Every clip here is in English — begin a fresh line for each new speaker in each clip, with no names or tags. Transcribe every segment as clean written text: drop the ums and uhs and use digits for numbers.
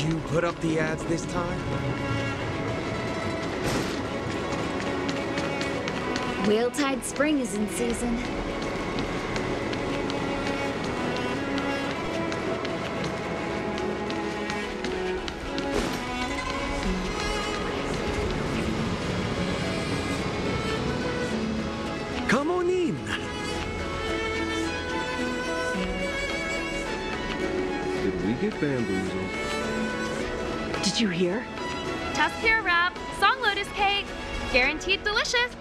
you put up the ads this time?
Wheeltide Spring is in season.
Come on in.
Did we get bamboozled?
Did you hear?
Tusk Pure Wrap, Song Lotus Cake, guaranteed delicious.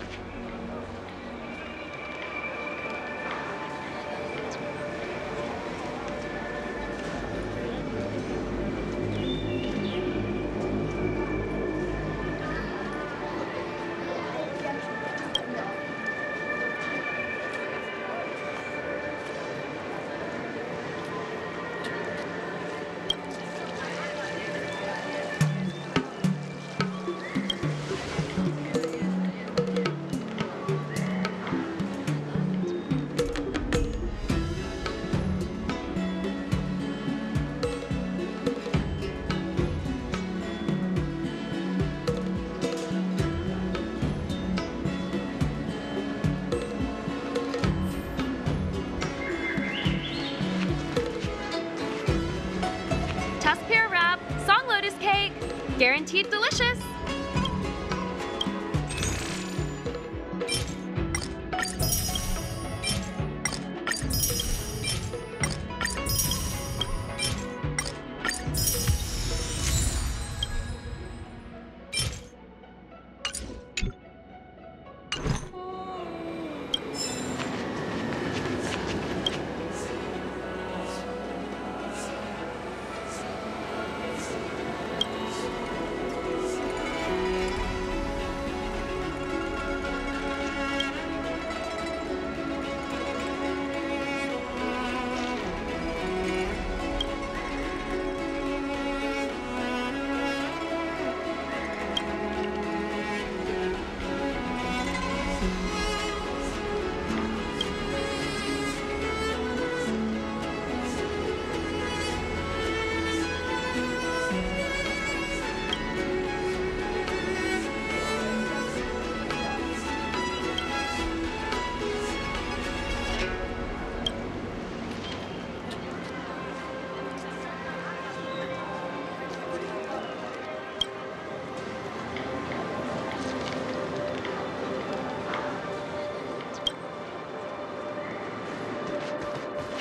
Guaranteed delicious.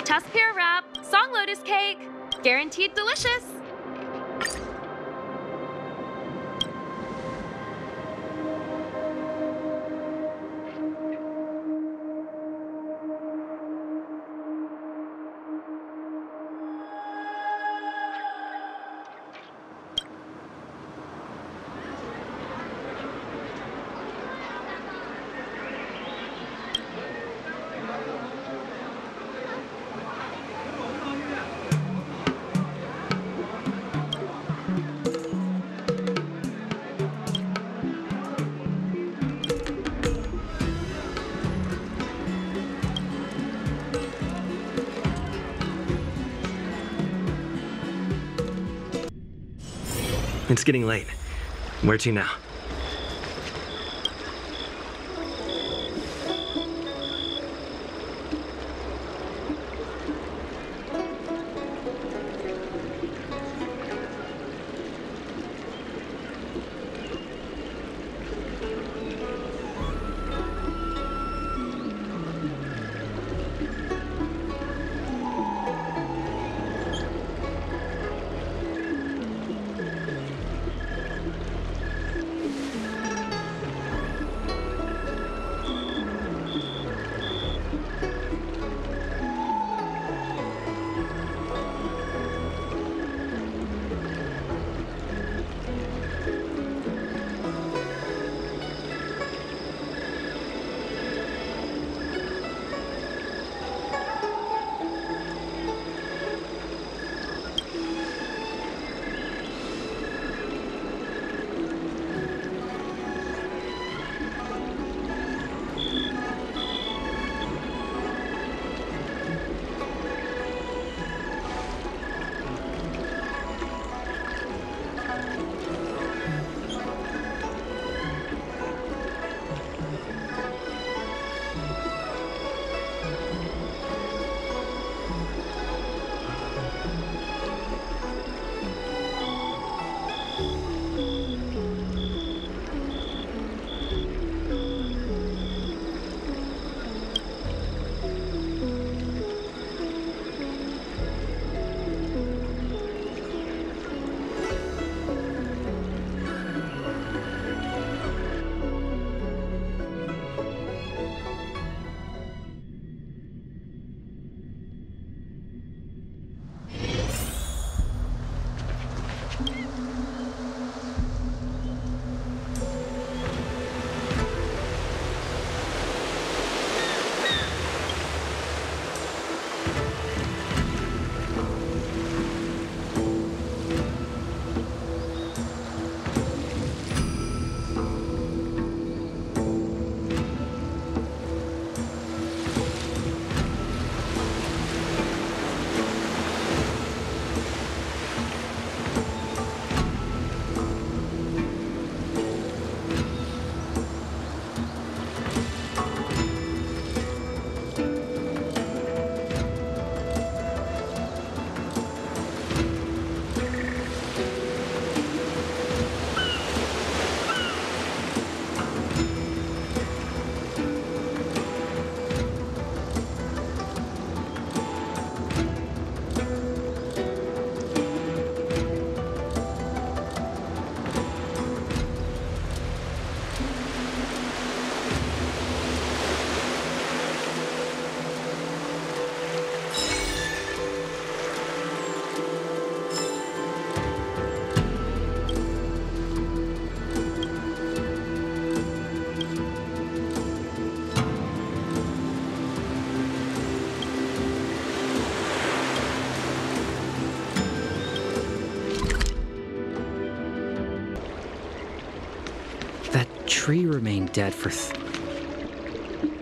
Tusk Pure Wrap, Song Lotus Cake, guaranteed delicious.
It's getting late. Where to now?
tree remained dead for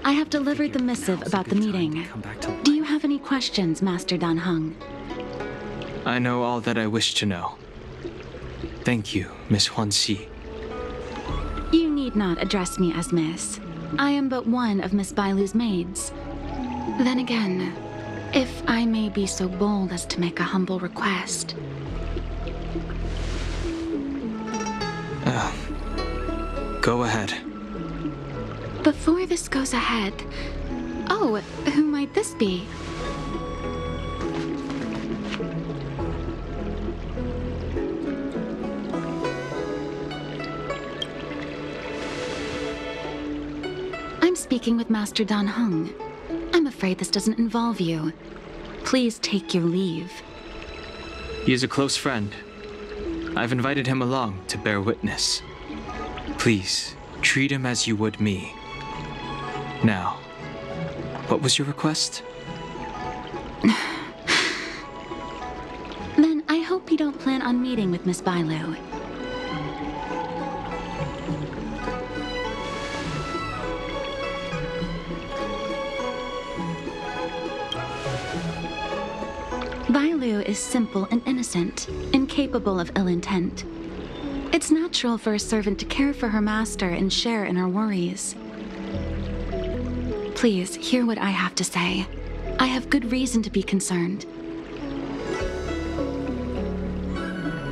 I have delivered the missive about the meeting. Do you have any questions, Master Dan Heng?
I know all that I wish to know. Thank you, Miss Huanxi.
You need not address me as Miss. I am but one of Miss Bailu's maids. Then again, if I may be so bold as to make a humble request.
Go ahead.
Before this goes ahead... Oh, who might this be? I'm speaking with Master Dan Heng. I'm afraid this doesn't involve you. Please take your leave.
He is a close friend. I've invited him along to bear witness. Please, treat him as you would me. Now, what was your request?
Then I hope you don't plan on meeting with Miss Bailu. Bailu is simple and innocent, incapable of ill intent. It's natural for a servant to care for her master and share in her worries. Please, hear what I have to say. I have good reason to be concerned.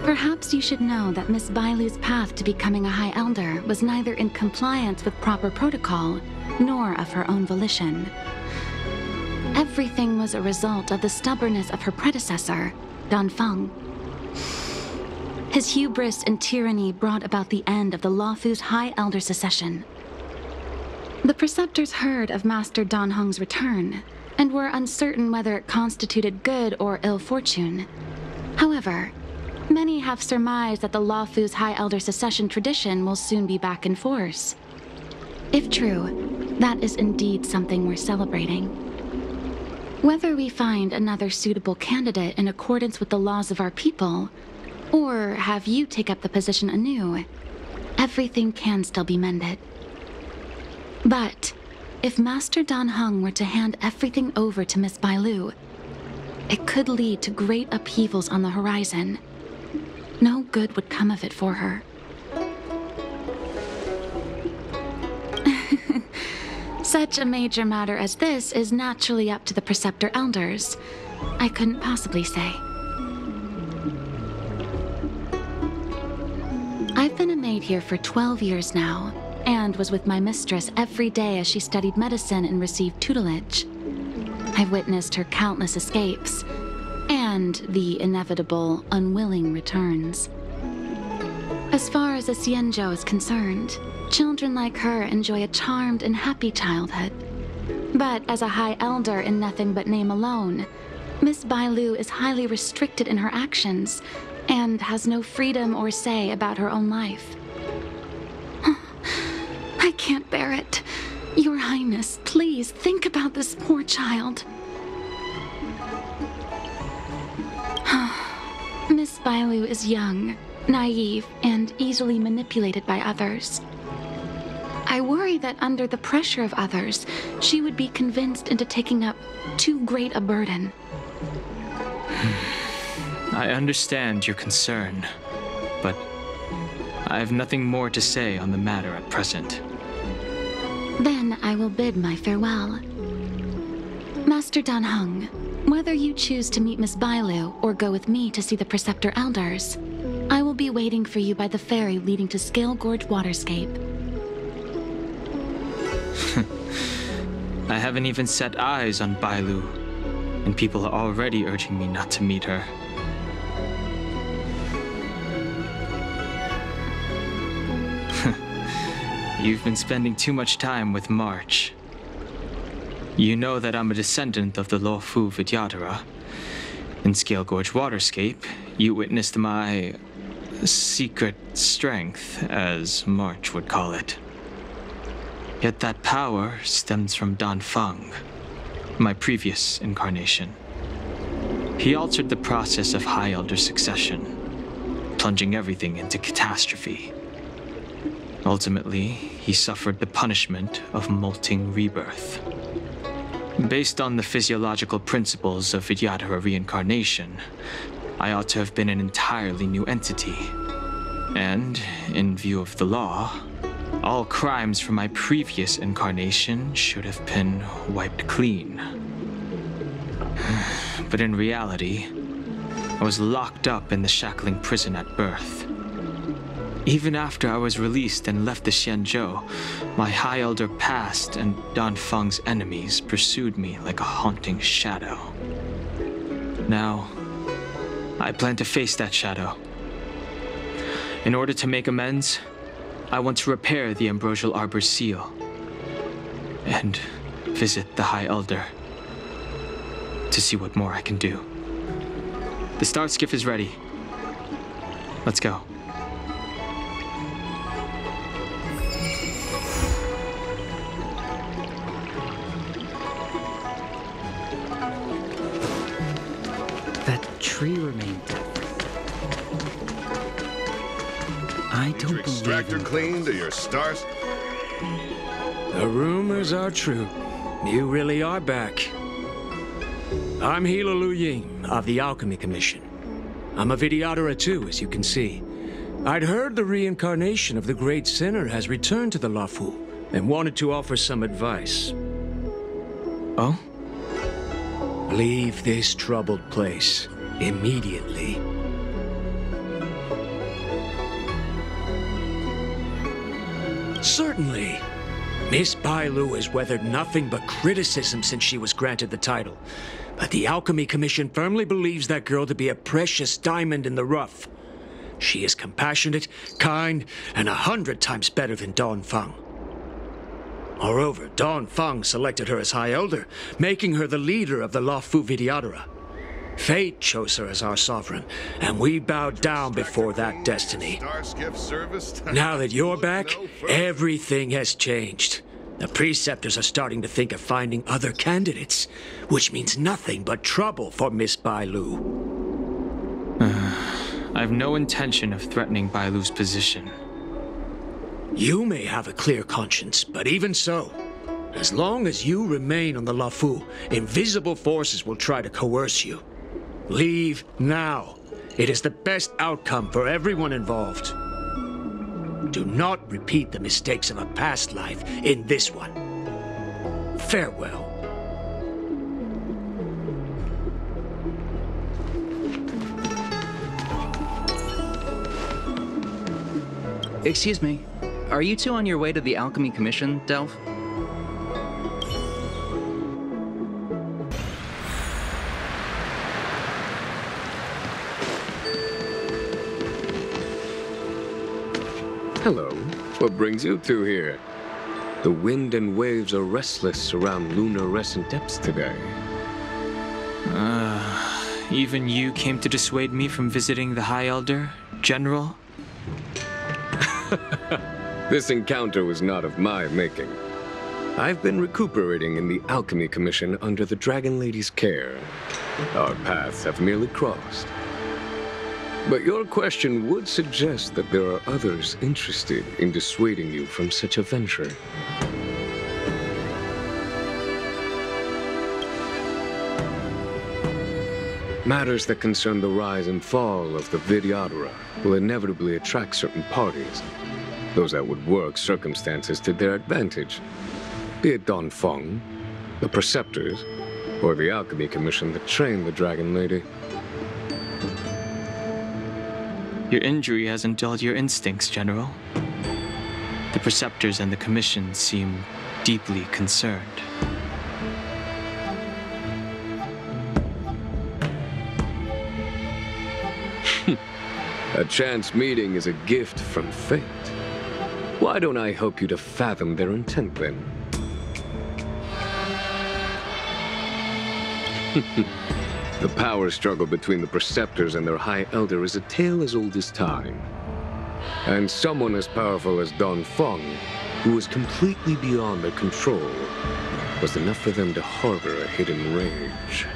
Perhaps you should know that Miss Bailu's path to becoming a High Elder was neither in compliance with proper protocol, nor of her own volition. Everything was a result of the stubbornness of her predecessor, Dan Feng. His hubris and tyranny brought about the end of the Luofu's High Elder succession. The preceptors heard of Master Dan Heng's return, and were uncertain whether it constituted good or ill fortune. However, many have surmised that the Luofu's High Elder succession tradition will soon be back in force. If true, that is indeed something worth celebrating. Whether we find another suitable candidate in accordance with the laws of our people, or have you take up the position anew, everything can still be mended. But if Master Dan Heng were to hand everything over to Miss Bailu, it could lead to great upheavals on the horizon. No good would come of it for her. Such a major matter as this is naturally up to the Preceptor Elders. I couldn't possibly say. I've been a maid here for 12 years now, and was with my mistress every day as she studied medicine and received tutelage. I've witnessed her countless escapes, and the inevitable, unwilling returns. As far as a Xianzhou is concerned, children like her enjoy a charmed and happy childhood. But as a High Elder in nothing but name alone, Miss Bailu is highly restricted in her actions, and has no freedom or say about her own life. I can't bear it. Your Highness, please think about this poor child. Miss Bailu is young, naive, and easily manipulated by others. I worry that under the pressure of others, she would be convinced into taking up too great a burden.
I understand your concern, but I have nothing more to say on the matter at present.
Then I will bid my farewell. Master Dan Heng, whether you choose to meet Miss Bailu or go with me to see the Preceptor Elders, I will be waiting for you by the ferry leading to Scale Gorge Waterscape.
I haven't even set eyes on Bailu, and people are already urging me not to meet her. You've been spending too much time with March. You know that I'm a descendant of the Luofu Vidiyadhara. In Scale Gorge Waterscape, you witnessed my secret strength, as March would call it. Yet that power stems from Dan Feng, my previous incarnation. He altered the process of High Elder succession, plunging everything into catastrophe. Ultimately, he suffered the punishment of molting rebirth. Based on the physiological principles of Vidiyadhara reincarnation, I ought to have been an entirely new entity. And, in view of the law, all crimes from my previous incarnation should have been wiped clean. But in reality, I was locked up in the shackling prison at birth. Even after I was released and left the Xianzhou, my High Elder past and Dan Feng's enemies pursued me like a haunting shadow. Now, I plan to face that shadow. In order to make amends, I want to repair the Ambrosial Arbor's seal and visit the High Elder to see what more I can do. The star skiff is ready. Let's go.
That tree remained. I don't believe
Extractor clean to your stars.
The rumors are true. You really are back. I'm Hila Lu Ying of the Alchemy Commission. I'm a Vidiyadhara too, as you can see. I'd heard the reincarnation of the great sinner has returned to the Luofu and wanted to offer some advice.
Oh?
Leave this troubled place immediately. Certainly. Miss Bailu has weathered nothing but criticism since she was granted the title. But the Alchemy Commission firmly believes that girl to be a precious diamond in the rough. She is compassionate, kind, and 100 times better than Dan Feng. Moreover, Dan Feng selected her as High Elder, making her the leader of the Luofu Vidiyadhara. Fate chose her as our sovereign, and we bowed down before that destiny. Now that you're back, everything has changed. The preceptors are starting to think of finding other candidates, which means nothing but trouble for Miss Bailu.
I have no intention of threatening Bailu's position.
You may have a clear conscience, but even so, as long as you remain on the Luofu, invisible forces will try to coerce you. Leave now. It is the best outcome for everyone involved. Do not repeat the mistakes of a past life in this one. Farewell.
Excuse me, are you two on your way to the Alchemy Commission, Delph?
Hello. What brings you two here? The wind and waves are restless around lunarescent depths today.
Even you came to dissuade me from visiting the High Elder, General?
This encounter was not of my making. I've been recuperating in the Alchemy Commission under the Dragon Lady's care. Our paths have merely crossed. But your question would suggest that there are others interested in dissuading you from such a venture. Matters that concern the rise and fall of the Vidiyadhara will inevitably attract certain parties. Those that would work circumstances to their advantage. Be it Dan Feng, the Preceptors, or the Alchemy Commission that trained the Dragon Lady.
Your injury hasn't dulled your instincts, General. The Preceptors and the Commission seem deeply concerned.
A chance meeting is a gift from fate. Why don't I help you to fathom their intent, then? The power struggle between the Preceptors and their High Elder is a tale as old as time. And someone as powerful as Dan Feng, who was completely beyond their control, was enough for them to harbor a hidden rage.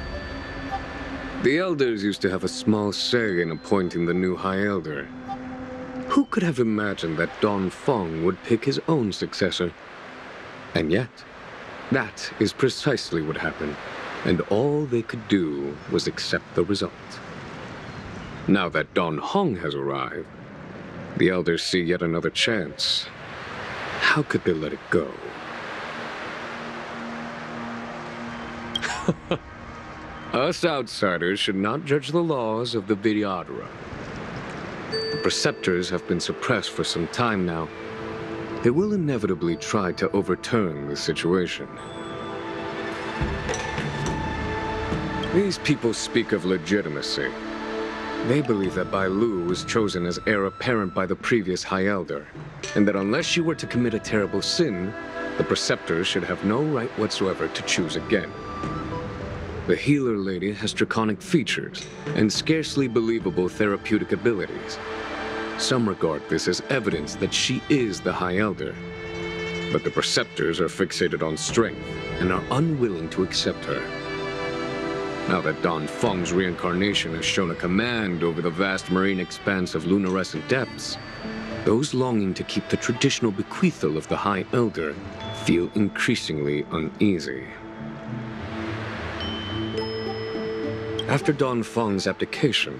The Elders used to have a small say in appointing the new High Elder. Who could have imagined that Dan Feng would pick his own successor? And yet, that is precisely what happened, and all they could do was accept the result. Now that Dan Heng has arrived, the elders see yet another chance. How could they let it go? Us outsiders should not judge the laws of the Vidiyadhara. The preceptors have been suppressed for some time now. They will inevitably try to overturn the situation. These people speak of legitimacy. They believe that Bailu was chosen as heir apparent by the previous High Elder, and that unless you were to commit a terrible sin, the preceptors should have no right whatsoever to choose again. The healer lady has draconic features and scarcely believable therapeutic abilities. Some regard this as evidence that she is the High Elder, but the preceptors are fixated on strength and are unwilling to accept her. Now that Dan Feng's reincarnation has shown a command over the vast marine expanse of luminescent depths, those longing to keep the traditional bequeathal of the High Elder feel increasingly uneasy. After Dan Feng's abdication,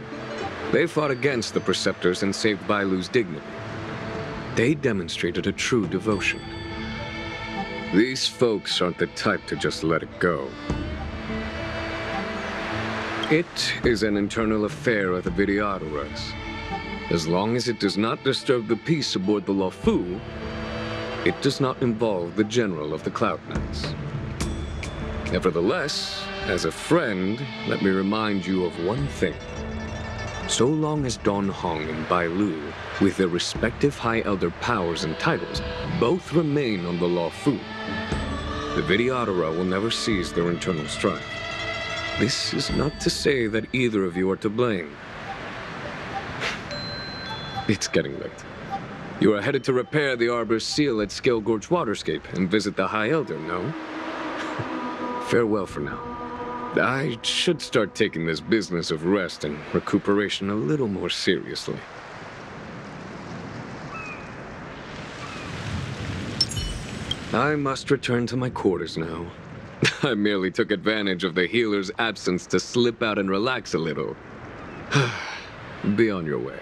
they fought against the preceptors and saved Bailu's dignity. They demonstrated a true devotion. These folks aren't the type to just let it go. It is an internal affair of the Vidiyadharas. As long as it does not disturb the peace aboard the Luofu, it does not involve the general of the Cloud Knights. Nevertheless, as a friend, let me remind you of one thing. So long as Dan Heng and Bailu, with their respective High Elder powers and titles, both remain on the Luofu, the Vidiyadhara will never cease their internal strife. This is not to say that either of you are to blame. It's getting late. You are headed to repair the Arbor's seal at Scale Gorge Waterscape and visit the High Elder, no? Farewell for now. I should start taking this business of rest and recuperation a little more seriously. I must return to my quarters now. I merely took advantage of the healer's absence to slip out and relax a little. Be on your way.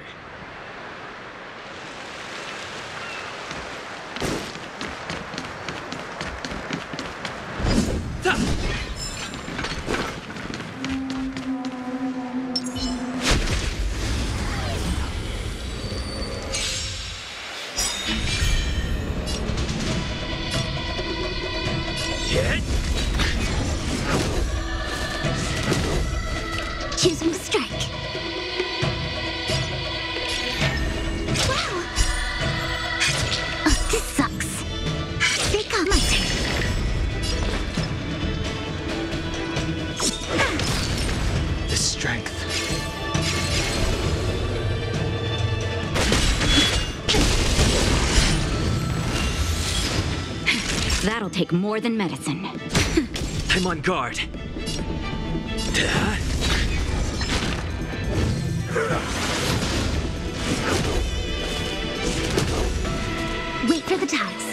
Choosing to strike. Wow! Oh, this sucks. Take on my turn.
The strength.
That'll take more than medicine.
I'm on guard.
Wait for the tides.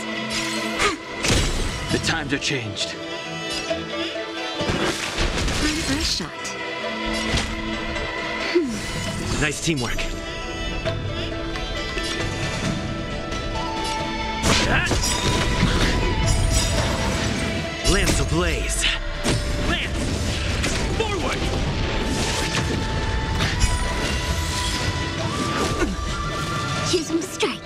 The times are changed.
Time for a shot.
Nice teamwork. Lance ablaze. Lance! Forward!
Choosing to strike.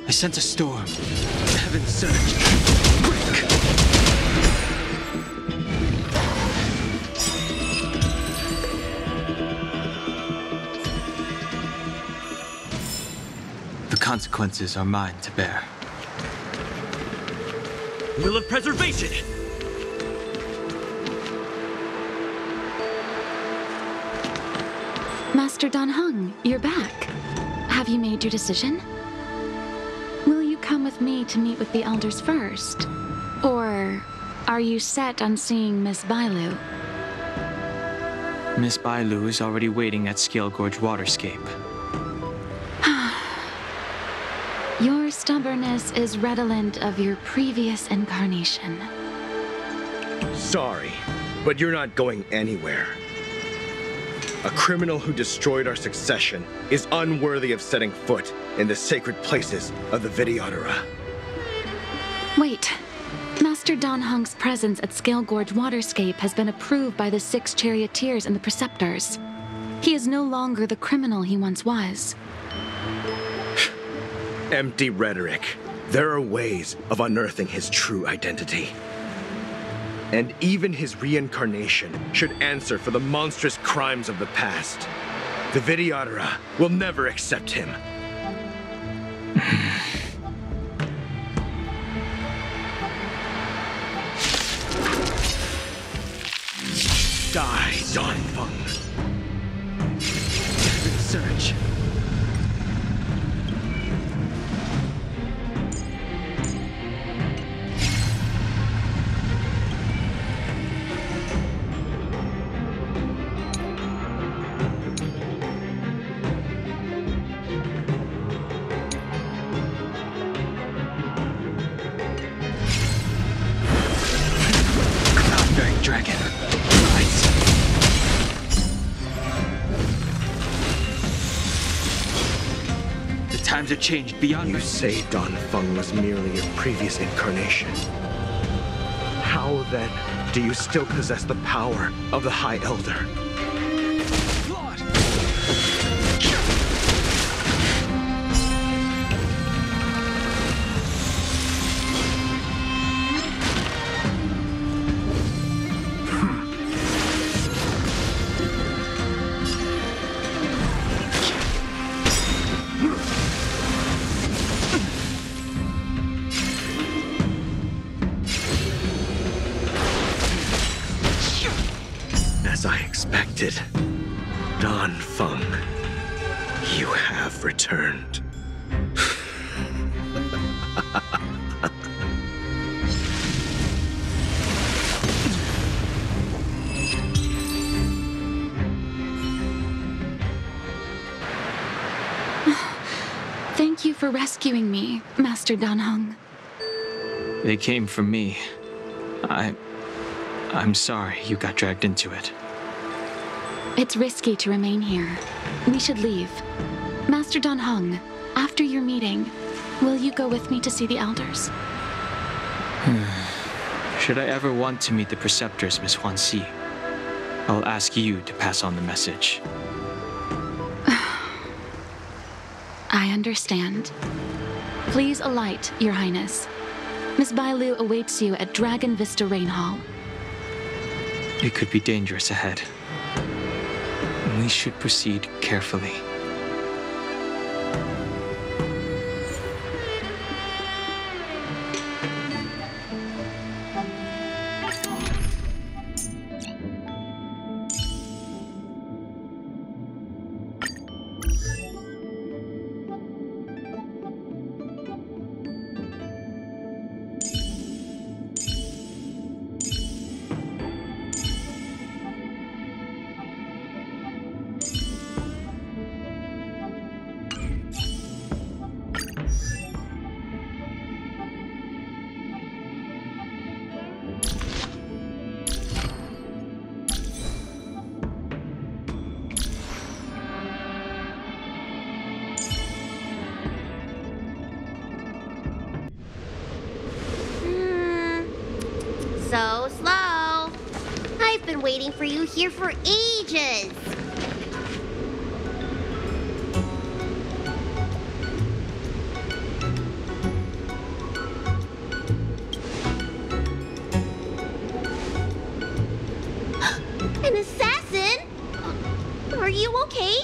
I sense a storm. The heavens surge. Break! The consequences are mine to bear.
Will of preservation!
Master Dan Heng, you're back. Have you made your decision? Will you come with me to meet with the elders first? Or are you set on seeing Miss Bailu?
Miss Bailu is already waiting at Scale Gorge Waterscape.
stubbornness is redolent of your previous incarnation.
Sorry, but you're not going anywhere. A criminal who destroyed our succession is unworthy of setting foot in the sacred places of the Vidiyadhara.
Wait. Master Dan Heng's presence at Scale Gorge Waterscape has been approved by the 6 charioteers and the preceptors. He is no longer the criminal he once was.
Empty rhetoric. There are ways of unearthing his true identity. And even his reincarnation should answer for the monstrous crimes of the past. The Vidiyadhara will never accept him. Die, Dan Feng. Search. Cloud-bearing dragon. Rise.
Times have changed beyond
You say Dan Feng was merely a previous incarnation. How, then, do you still possess the power of the High Elder?
Lord!
As I expected, Dan Feng, you have returned.
Thank you for rescuing me, Master Dan Heng.
They came for me. I'm sorry you got dragged into it.
It's risky to remain here. We should leave. Master Dan Heng, after your meeting, will you go with me to see the elders?
Should I ever want to meet the preceptors, Miss Huanxi, I'll ask you to pass on the message.
I understand. Please alight, Your Highness. Miss Bailu awaits you at Dragon Vista Rain Hall.
It could be dangerous ahead. We should proceed carefully.
So slow. I've been waiting for you here for ages. An assassin? Are you okay?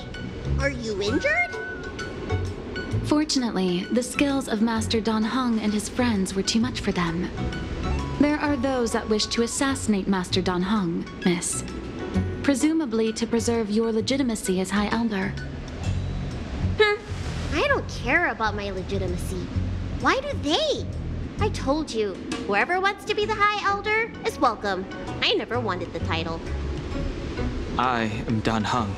Are you injured?
Fortunately, the skills of Master Dan Heng and his friends were too much for them. There are those that wish to assassinate Master Dan Heng, Miss. Presumably to preserve your legitimacy as High Elder.
I don't care about my legitimacy. Why do they? I told you, whoever wants to be the High Elder is welcome. I never wanted the title.
I am Dan Heng.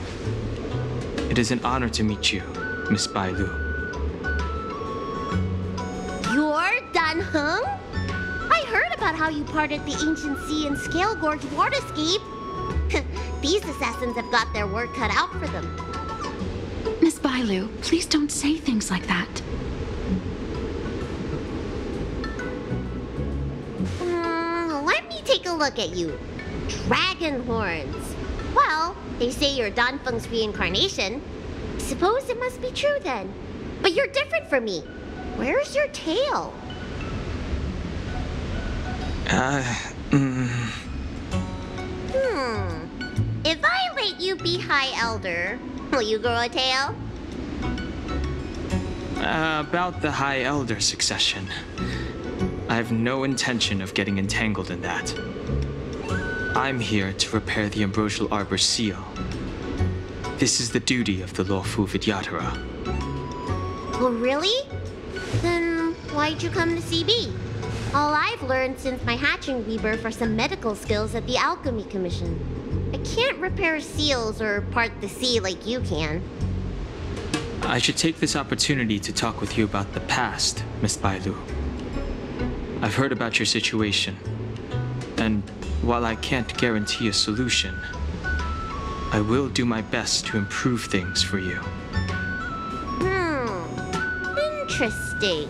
It is an honor to meet you, Miss Bailu.
about how you parted the ancient sea and Scale Gorge waterscape. These assassins have got their work cut out for them.
Miss Bailu, please don't say things like that.
Let me take a look at you. Dragon horns. Well, they say you're Dan Feng's reincarnation. Suppose it must be true then. But you're different from me. Where's your tail? If I let you be High Elder, will you grow a tail?
About the High Elder succession. I have no intention of getting entangled in that. I'm here to repair the Ambrosial Arbor's seal. This is the duty of the Luofu Vidiyadhara.
Oh, really? Then why'd you come to CB? All I've learned since my hatching rebirth are some medical skills at the Alchemy Commission. I can't repair seals or part the sea like you can.
I should take this opportunity to talk with you about the past, Miss Bailu. I've heard about your situation, and while I can't guarantee a solution, I will do my best to improve things for you.
Interesting.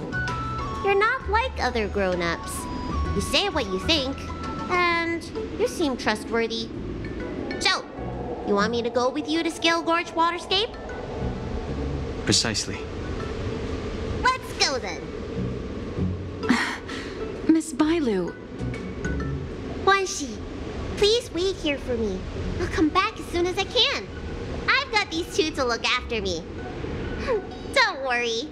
You're not like other grown-ups. You say what you think, and you seem trustworthy. So, you want me to go with you to Scale Gorge Waterscape?
Precisely.
Let's go then.
Miss Bailu.
Guanxi, please wait here for me. I'll come back as soon as I can. I've got these two to look after me. Don't worry.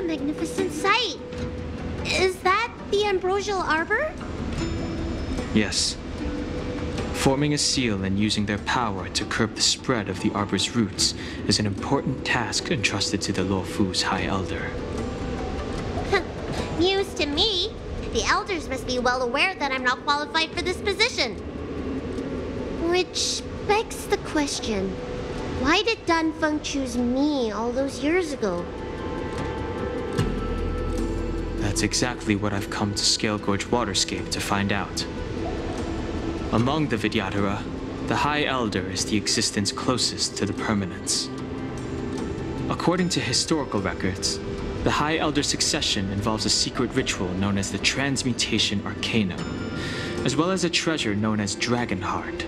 Magnificent sight. Is that the Ambrosial Arbor?
Yes. Forming a seal and using their power to curb the spread of the Arbor's roots is an important task entrusted to the Luofu's High Elder.
News to me. The Elders must be well aware that I'm not qualified for this position. Which begs the question, why did Dan Feng choose me all those years ago?
That's exactly what I've come to Scale Gorge Waterscape to find out. Among the Vidiyadhara, the High Elder is the existence closest to the Permanence. According to historical records, the High Elder succession involves a secret ritual known as the Transmutation Arcanum, as well as a treasure known as Dragon Heart.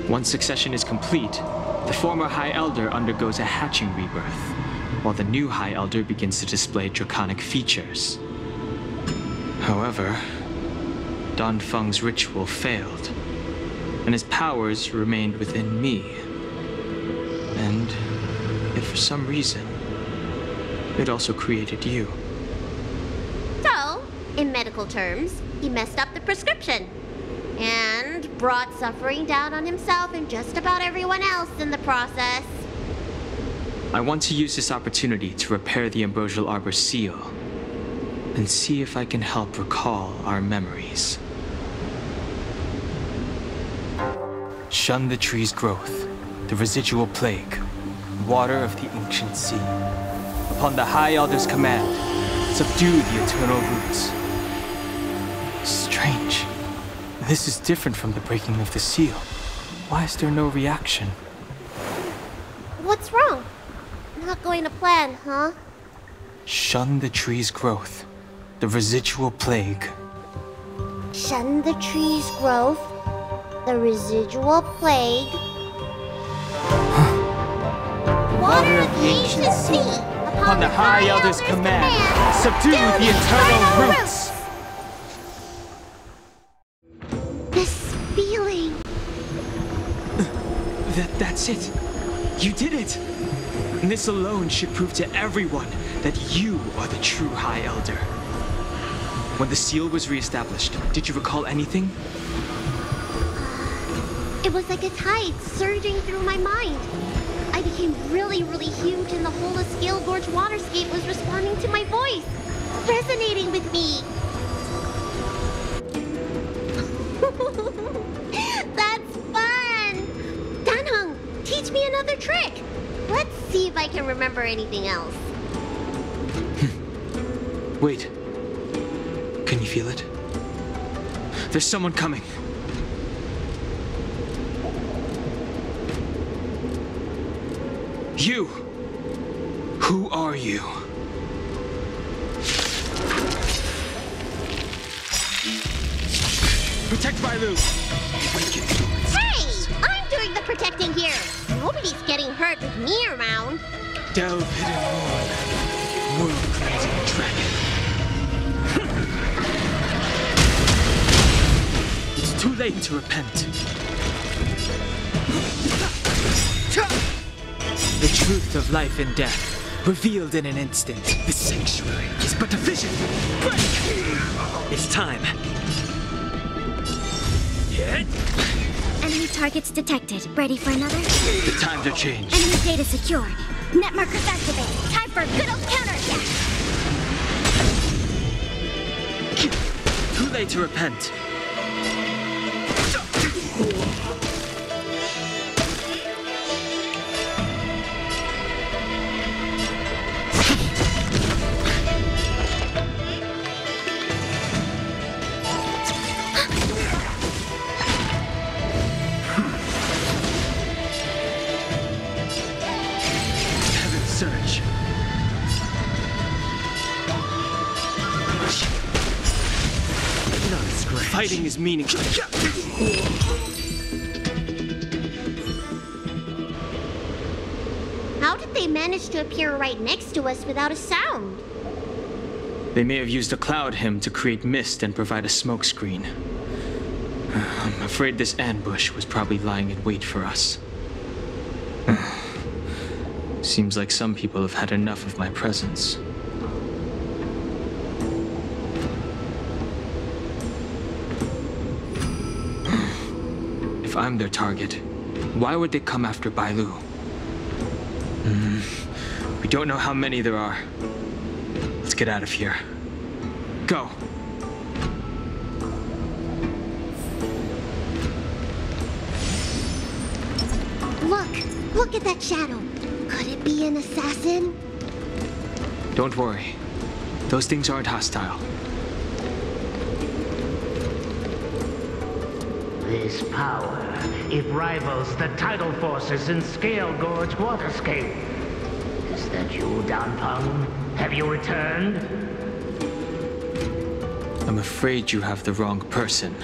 Once succession is complete, the former High Elder undergoes a hatching rebirth, while the new High Elder begins to display draconic features. However, Dan Feng's ritual failed, and his powers remained within me. And if for some reason, it also created you.
So, in medical terms, he messed up the prescription, and brought suffering down on himself and just about everyone else in the process.
I want to use this opportunity to repair the Ambrosial Arbor's seal, and see if I can help recall our memories. Shun the tree's growth, the residual plague, water of the ancient sea. Upon the High Elder's command, subdue the eternal roots. Strange. This is different from the breaking of the seal. Why is there no reaction?
What's wrong? Not going to plan, huh?
Shun the tree's growth, the residual plague.
Shun the tree's growth, the residual plague. Water of the ancient sea,
upon the High Elder's command, subdue the eternal roots.
This feeling.
That's it. You did it. And this alone should prove to everyone that you are the true High Elder. When the seal was reestablished, did you recall anything?
It was like a tide surging through my mind. I became really, really huge, and the whole of Scale Gorge Waterscape was responding to my voice. resonating with me. That's fun! Dan Heng, teach me another trick. Let's see if I can remember anything else.
Wait. Can you feel it? There's someone coming. You! Who are you? Protect Bailu!
Hey! I'm doing the protecting here! Nobody's getting hurt with me around.
Delve hidden moon. World-creating dragon. It's too late to repent. The truth of life and death, revealed in an instant. The sanctuary is but a vision. Break! It's time.
Enemy targets detected. Ready for another?
The times are changed.
Enemy data secured. Net markers activated. Time for a good old counterattack.
Too late to repent. Search. Fighting is meaningless.
How did they manage to appear right next to us without a sound?
They may have used a cloud hymn to create mist and provide a smokescreen. I'm afraid this ambush was probably lying in wait for us. Seems like some people have had enough of my presence. If I'm their target, why would they come after Bailu? We don't know how many there are. Let's get out of here. Go!
Look at that shadow. Could it be an assassin?
Don't worry. Those things aren't hostile.
This power, it rivals the tidal forces in Scale Gorge Waterscape. Is that you, Dan Feng? Have you returned?
I'm afraid you have the wrong person.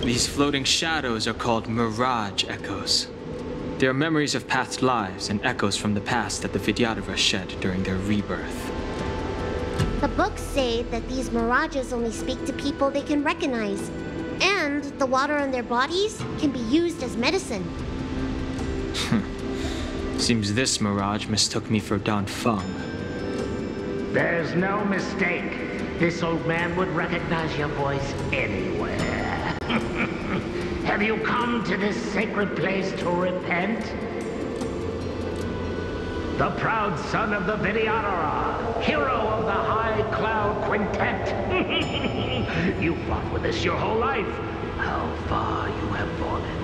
These floating shadows are called mirage echoes. They are memories of past lives and echoes from the past that the Vidiyadhara shed during their rebirth.
The books say that these mirages only speak to people they can recognize. And the water on their bodies can be used as medicine.
Seems this mirage mistook me for Dan Feng.
There's no mistake. This old man would recognize your voice anywhere. Have you come to this sacred place to repent? The proud son of the Vidiyadhara, hero of the High Cloud Quintet. You fought with us your whole life. How far you have fallen.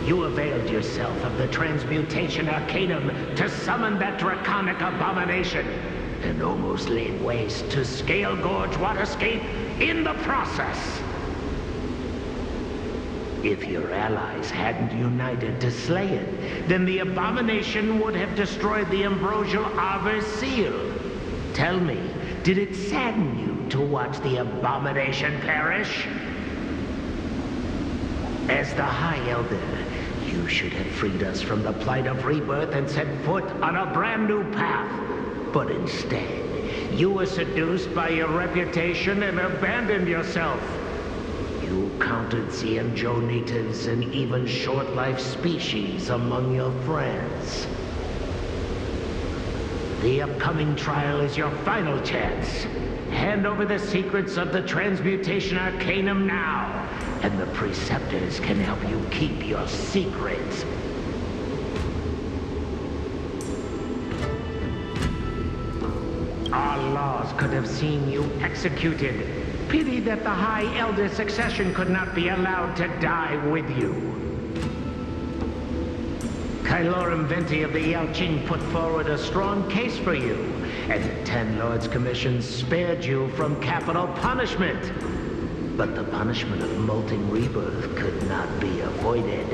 You availed yourself of the Transmutation Arcanum to summon that draconic abomination, and almost laid waste to Scale Gorge Waterscape in the process. If your allies hadn't united to slay it, then the abomination would have destroyed the ambrosial arbor Seele. Tell me, did it sadden you to watch the abomination perish? As the High Elder, you should have freed us from the plight of rebirth and set foot on a brand new path. But instead, you were seduced by your reputation and abandoned yourself. You counted Xianzhou and even short-life species among your friends. The upcoming trial is your final chance. Hand over the secrets of the Transmutation Arcanum now, and the Preceptors can help you keep your secrets. laws could have seen you executed. Pity that the High Elder succession could not be allowed to die with you. Kailorum Venti of the Yaoqing put forward a strong case for you, and the Ten Lords Commission spared you from capital punishment. But the punishment of molting rebirth could not be avoided.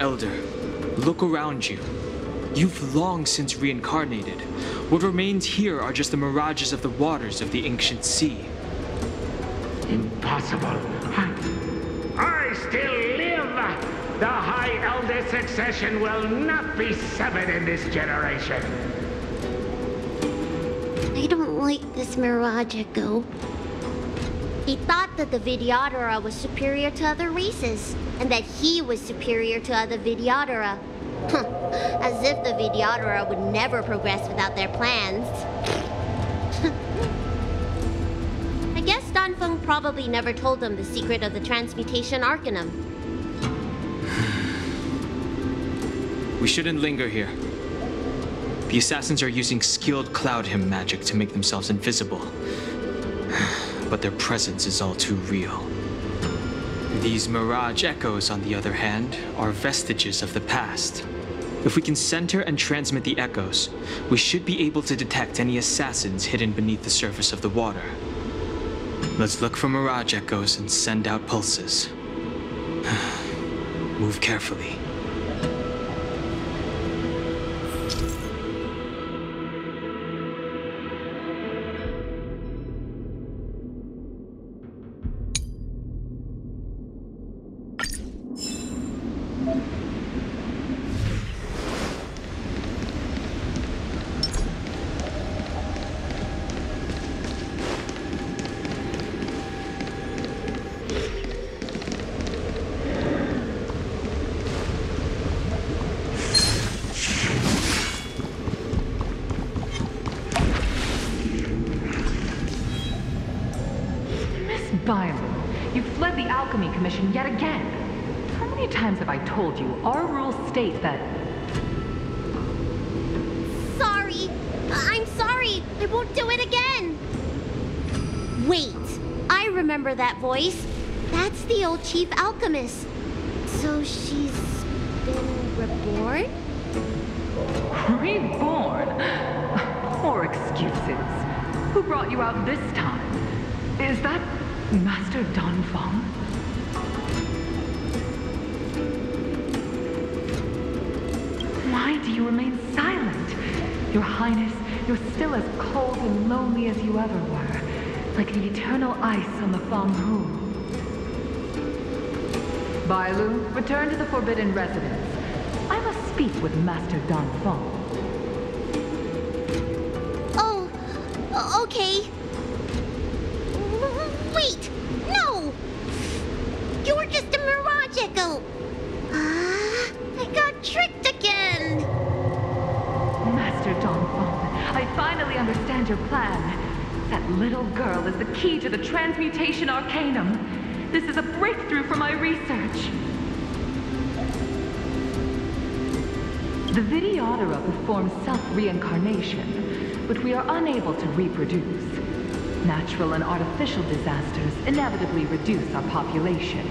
Elder, look around you. You've long since reincarnated. What remains here are just the mirages of the waters of the ancient sea.
Impossible. I still live! The High Elder succession will not be severed in this generation.
I don't like this mirage echo. He thought that the Vidiyadhara was superior to other races, and that he was superior to other Vidiyadhara. As if the Vidiyadhara would never progress without their plans. I guess Dan Feng probably never told them the secret of the transmutation arcanum.
We shouldn't linger here. The assassins are using skilled cloud hymn magic to make themselves invisible. But their presence is all too real. These mirage echoes, on the other hand, are vestiges of the past. If we can center and transmit the echoes, we should be able to detect any assassins hidden beneath the surface of the water. Let's look for mirage echoes and send out pulses. Move carefully.
Bailu, you fled the Alchemy Commission yet again. How many times have I told you our rules state that...
Sorry! I'm sorry! I won't do it again! Wait! I remember that voice. That's the old chief alchemist. So she's been reborn?
Reborn? More excuses. Who brought you out this time? Is that Master Dan Feng? Why do you remain silent? Your Highness, you're still as cold and lonely as you ever were, like the eternal ice on the Fanghu. Bailu, return to the Forbidden Residence. I must speak with Master Dan Feng.
Oh, okay. Wait! No! You're just a mirage echo! I got tricked again!
Master Dan Feng, I finally understand your plan. That little girl is the key to the transmutation arcanum. This is a breakthrough for my research. The Vidiyadhara performs self-reincarnation, but we are unable to reproduce. Natural and artificial disasters inevitably reduce our population.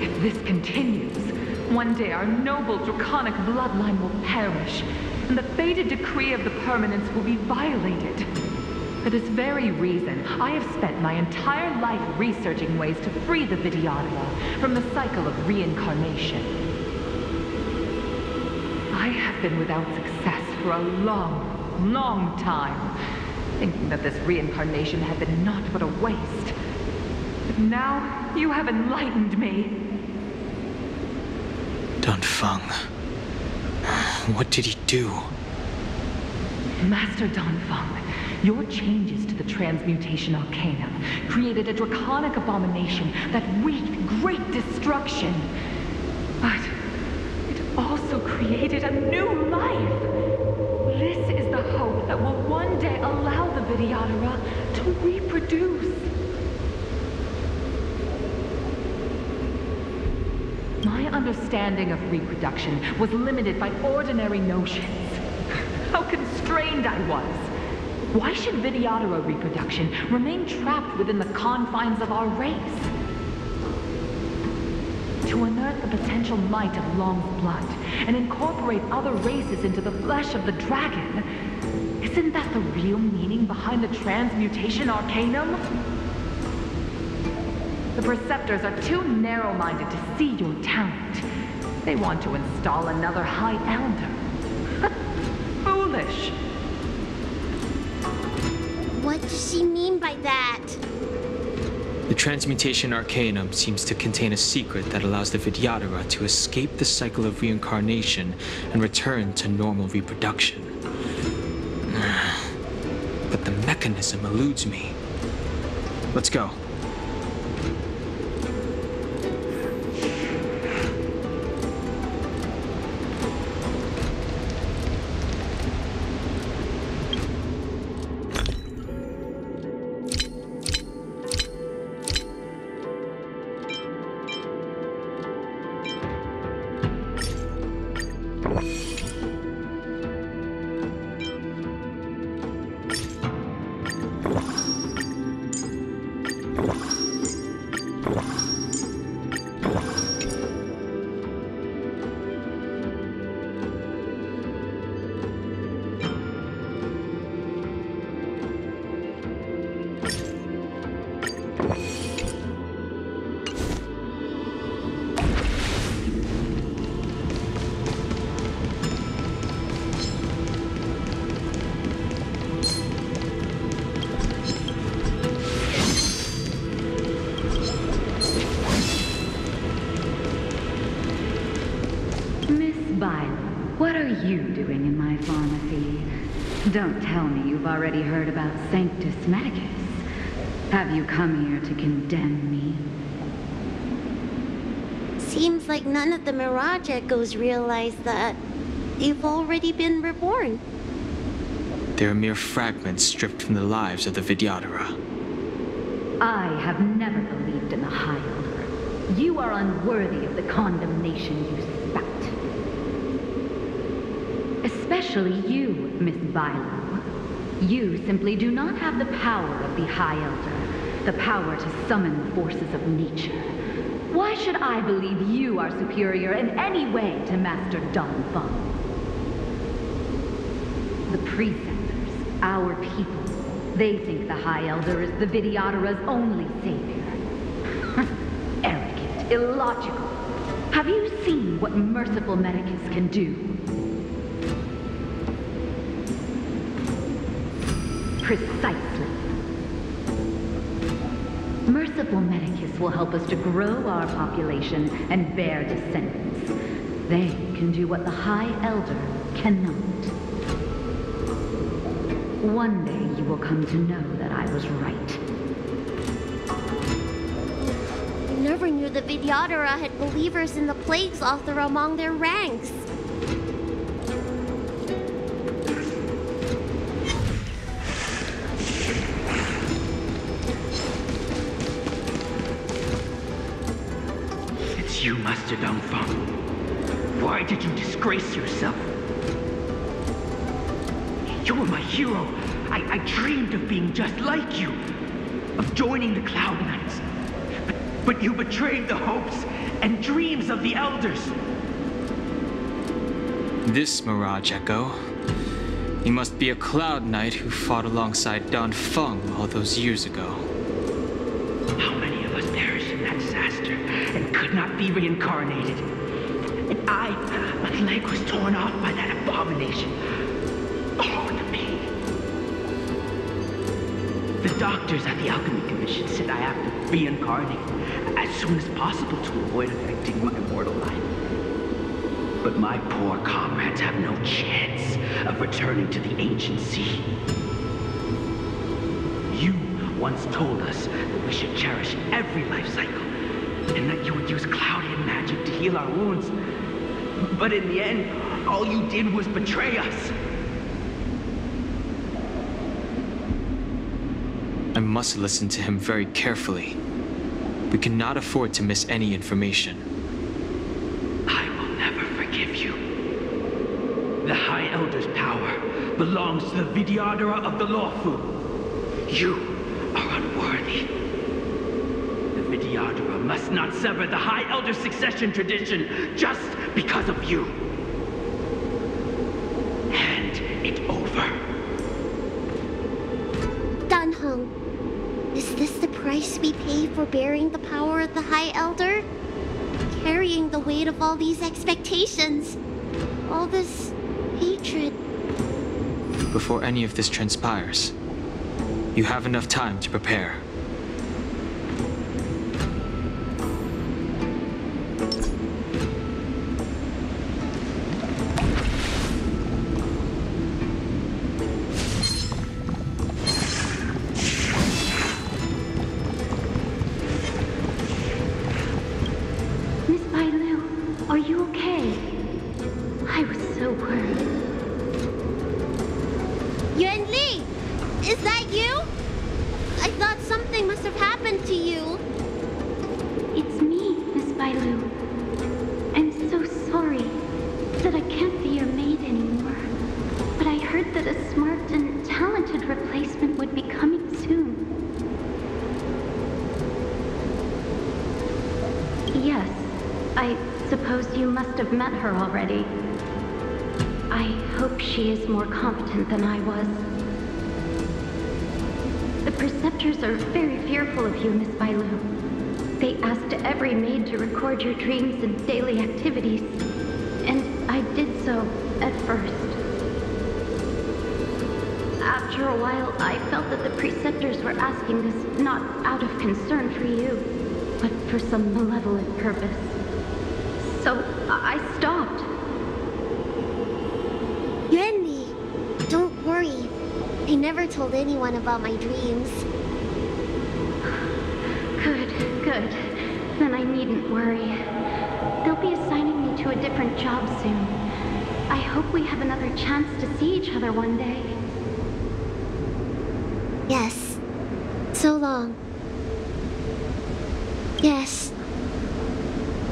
If this continues, one day our noble draconic bloodline will perish, and the fated decree of the Permanence will be violated. For this very reason, I have spent my entire life researching ways to free the Vidiyadhara from the cycle of reincarnation. I have been without success for a long, long time, thinking that this reincarnation had been naught but a waste. But now, you have enlightened me.
Dan Feng. What did he do?
Master Dan Feng, your changes to the transmutation arcanum created a draconic abomination that wreaked great destruction. But it also created a new life. This is the hope that will one day allow the Vidiyadhara to reproduce. My understanding of reproduction was limited by ordinary notions. how constrained I was. Why should Vidiyadhara reproduction remain trapped within the confines of our race? To unearth the potential might of Long's blood and incorporate other races into the flesh of the dragon, isn't that the real meaning behind the transmutation arcanum? The Preceptors are too narrow-minded to see your talent. They want to install another High Elder. Foolish.
What does she mean by that?
The transmutation arcanum seems to contain a secret that allows the Vidiyadhara to escape the cycle of reincarnation and return to normal reproduction. But the mechanism eludes me. Let's go.
What are you doing in my pharmacy? Don't tell me you've already heard about Sanctus Medicus. Have you come here to condemn me?
Seems like none of the Mirage Echoes realize that you've already been reborn.
They're mere fragments stripped from the lives of the Vidiyadhara.
I have never believed in the High Elder. You are unworthy of the condemnation you spout. Especially you, Miss Bailu. You simply do not have the power of the High Elder, the power to summon the forces of nature. Why should I believe you are superior in any way to Master Dan Feng? The Preceptors, our people, they think the High Elder is the Vidiyadhara's only savior. Arrogant, illogical. Have you seen what merciful Medicus can do? Precisely. Merciful Medicus will help us to grow our population and bear descendants. They can do what the High Elder cannot. One day you will come to know that I was right.
I never knew the Vidiyadhara had believers in the Plagues Author among their ranks.
You, Master Dan Feng. Why did you disgrace yourself? You were my hero. I dreamed of being just like you, of joining the Cloud Knights. But you betrayed the hopes and dreams of the Elders.
This Mirage Echo. He must be a Cloud Knight who fought alongside Dan Feng all those years ago.
How many of us perished in that disaster and could not be reincarnated? And my leg was torn off by that abomination. Oh, the pain. The doctors at the Alchemy Commission said I have to reincarnate as soon as possible to avoid affecting my mortal life. But my poor comrades have no chance of returning to the ancient sea. You once told us that we should cherish every life cycle, and that you would use Cloudian magic to heal our wounds. But in the end, all you did was betray us.
I must listen to him very carefully. We cannot afford to miss any information.
I will never forgive you. The High Elder's power belongs to the Vidiyadhara of the Luofu. You are unworthy. The Vidiyadhara must not sever the High Elder succession tradition just because of you. Hand it over.
Dan Heng, is this the price we pay for bearing the power of the High Elder? Carrying the weight of all these expectations. All this hatred.
Before any of this transpires, you have enough time to prepare.
Miss Bailu, are you okay? I was so worried.
Yuan Li! Is that you? I thought something must have happened to you.
It's me, Miss Bailu. I'm so sorry that I can't be your maid anymore. But I heard that a smart and talented replacement would be coming soon. Yes, I suppose you must have met her already. I hope she is more competent than I was. The Preceptors are very fearful of you, Miss Bailu. They asked every maid to record your dreams and daily activities, and I did so at first. After a while, I felt that the Preceptors were asking this not out of concern for you, but for some malevolent purpose. So I stopped.
Yuan Li, don't worry. I never told anyone about my dreams.
Good, good. Then I needn't worry. They'll be assigning me to a different job soon. I hope we have another chance to see each other one day.
Yes. So long. Yes.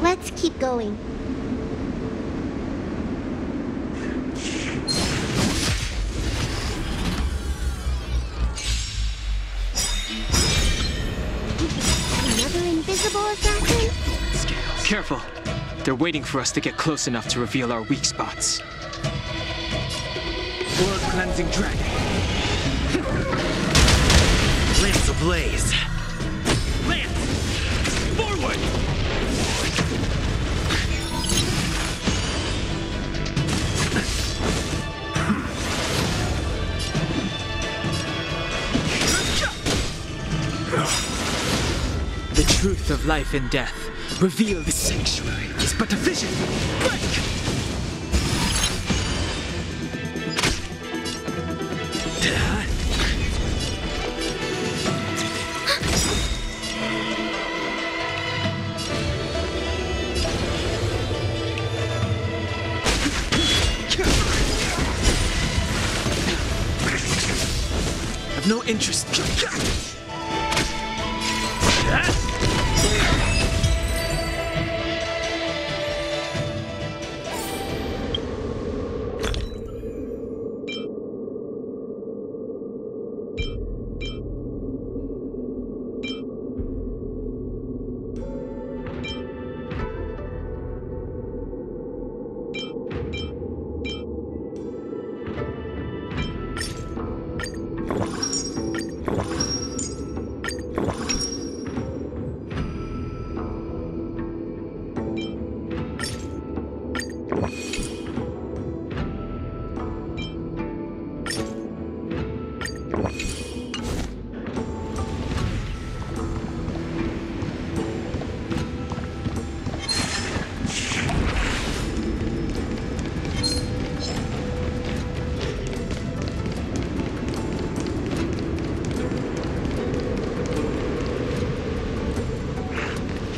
Let's keep going. Another invisible assassin?
Careful. They're waiting for us to get close enough to reveal our weak spots.
Blood cleansing dragon. Lance ablaze. Lance! Forward!
The truth of life and death. Reveal the sanctuary is but a vision. Break! I've no interest.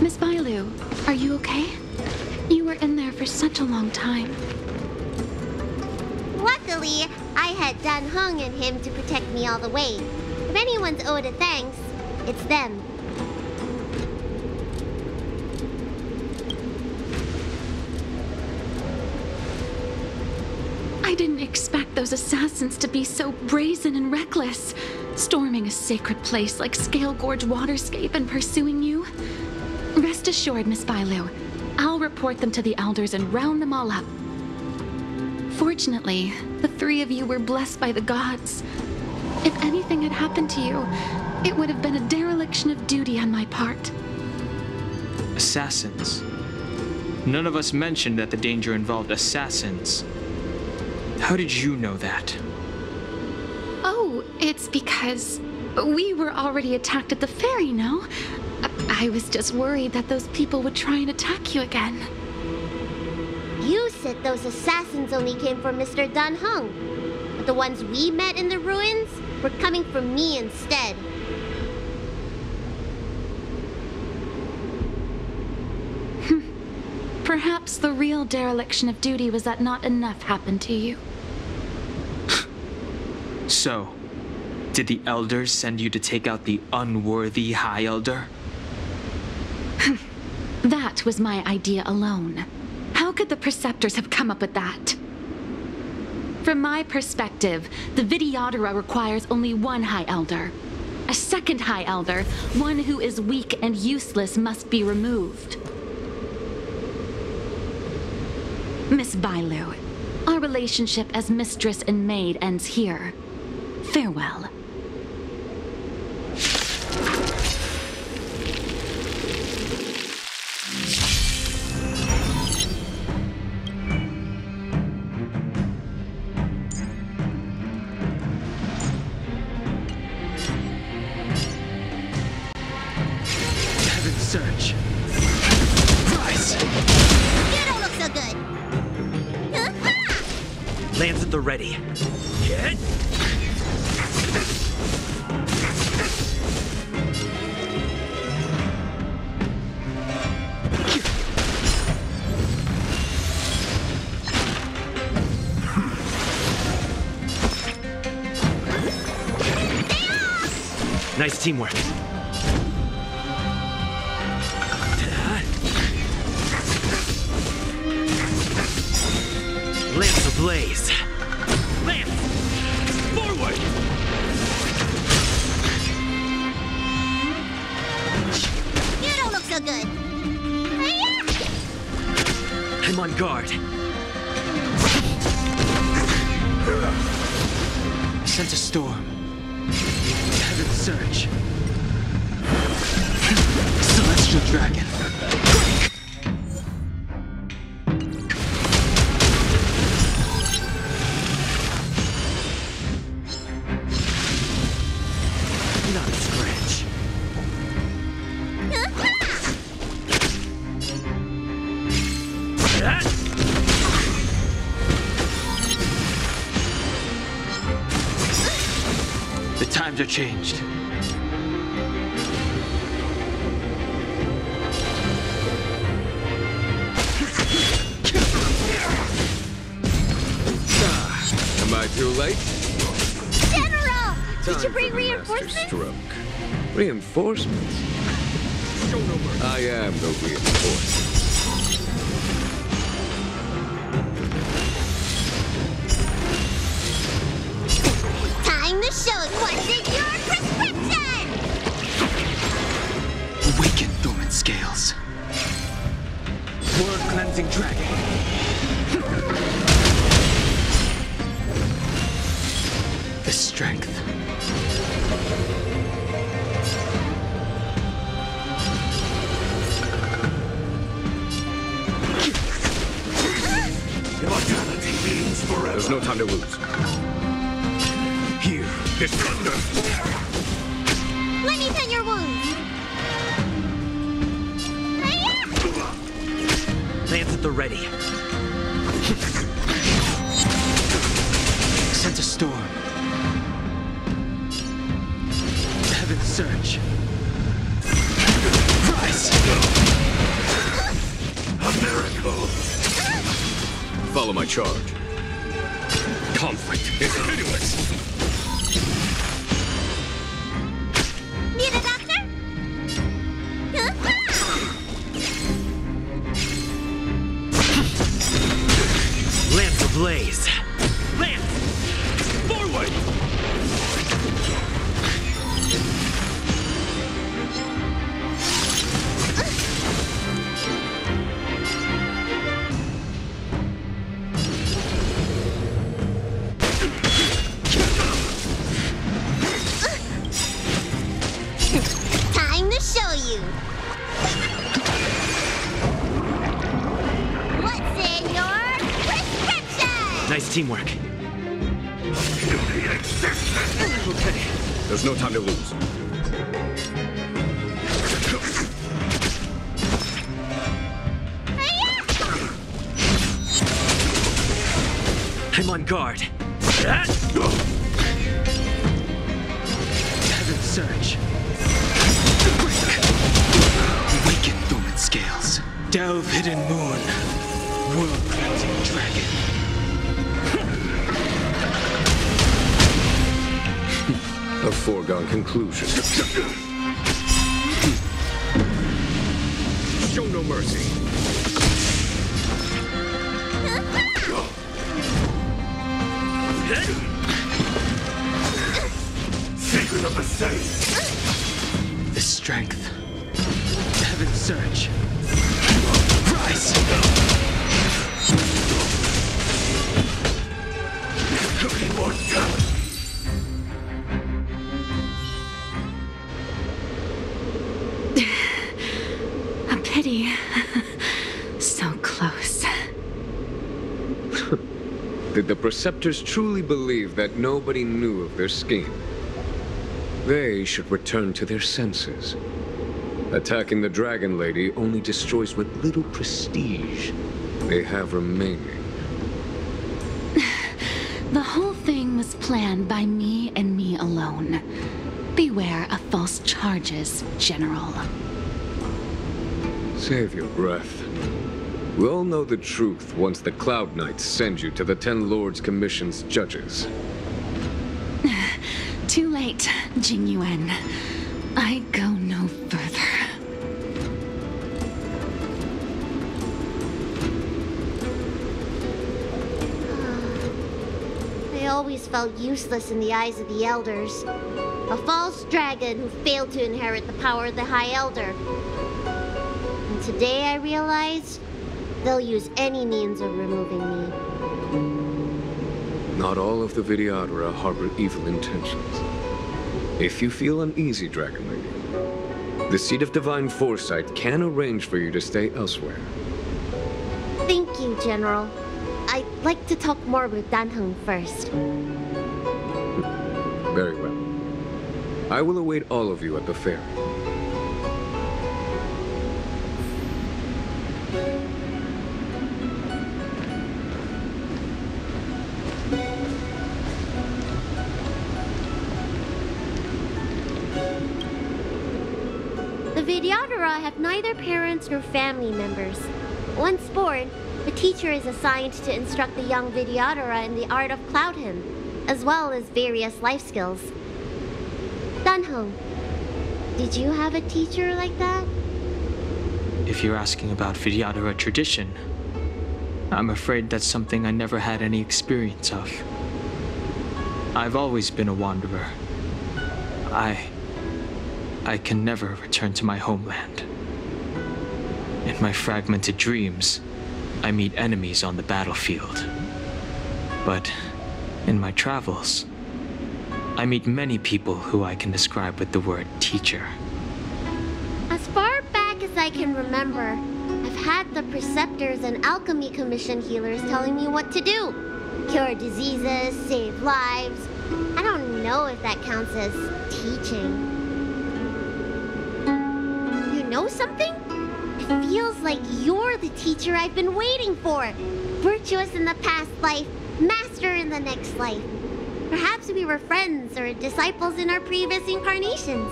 Miss Bailu, are you okay? You were in there for such a long time.
Luckily, I had Dan Heng and him to protect me all the way. If anyone's owed a thanks, it's them.
I didn't expect those assassins to be so brazen and reckless, storming a sacred place like Scale Gorge Waterscape and pursuing you. Rest assured, Miss Bailu, I'll report them to the elders and round them all up. Fortunately, the three of you were blessed by the gods. If anything had happened to you, it would have been a dereliction of duty on my part.
Assassins? None of us mentioned that the danger involved assassins. How did you know that?
Oh, it's because we were already attacked at the ferry, no? I was just worried that those people would try and attack you again.
You said those assassins only came for Mr. Dan Heng, but the ones we met in the ruins were coming for me instead.
Perhaps the real dereliction of duty was that not enough happened to you.
So, did the elders send you to take out the unworthy High Elder?
That was my idea alone. How could the Preceptors have come up with that? From my perspective, the Vidiyadhara requires only one High Elder. A second High Elder, one who is weak and useless, must be removed. Miss Bailu, our relationship as mistress and maid ends here. Farewell.
Heaven's search. Rise!
You don't look so good.
Lands at the ready. Get! Nice teamwork. Lance ablaze. Lance! Forward!
You don't look so good.
I'm on guard.
Sense a storm.
Heaven's search.
Celestial dragon.
Not a scratch.
The times are changed.
Am I too late?
General! Did you
Time
bring
for the
reinforcements?
masterstroke. Reinforcements? I am the reinforcement.
Time to show what's in your prescription!
Awaken dormant scales.
Word cleansing dragon.
The strength.
Immortality means forever.
There's no time to lose.
Here is thunder.
Let me tend your wounds.
Lance at the ready.
Sense a storm.
Heaven's search. Rise!
A miracle.
Follow my charge.
Conflict is pitiless.
Need a doctor?
Lance ablaze. It's teamwork.
Okay. There's no time to lose.
I'm on guard. Heaven's Surge. Awaken dormant scales.
Delve hidden moon. World-cleansing dragon.
A foregone conclusion. Show no mercy.
Secret of the Saints.
The strength. Heaven's Surge. Rise!
Immortality.
A pity. So close.
Did the Preceptors truly believe that nobody knew of their scheme? They should return to their senses. Attacking the Dragon Lady only destroys what little prestige they have remaining.
The whole thing was planned by me and me alone. Beware of false charges, General.
Save your breath. We'll know the truth once the Cloud Knights send you to the Ten Lords Commission's judges.
Too late, Jing Yuan. I go no further.
I always felt useless in the eyes of the Elders. A false dragon who failed to inherit the power of the High Elder. And today I realized they'll use any means of removing me.
Not all of the Vidiyadhara harbor evil intentions. If you feel uneasy, Dragon Lady, the Seat of Divine Foresight can arrange for you to stay elsewhere.
Thank you, General. I'd like to talk more with Dan Heng first.
Very well. I will await all of you at the ferry.
The Vidiyadhara have neither parents nor family members. Once born, the teacher is assigned to instruct the young Vidiyadhara in the art of Cloud Hymn, as well as various life skills. Dan Heng, did you have a teacher like that?
If you're asking about Vidiyadhara tradition, I'm afraid that's something I never had any experience of. I've always been a wanderer. I can never return to my homeland. In my fragmented dreams, I meet enemies on the battlefield. But in my travels, I meet many people who I can describe with the word teacher.
As far back as I can remember, I've had the Preceptors and Alchemy Commission healers telling me what to do. Cure diseases, save lives. I don't know if that counts as teaching. You know something? It feels like you're the teacher I've been waiting for. Virtuous in the past life, master in the next life. Perhaps we were friends or disciples in our previous incarnations.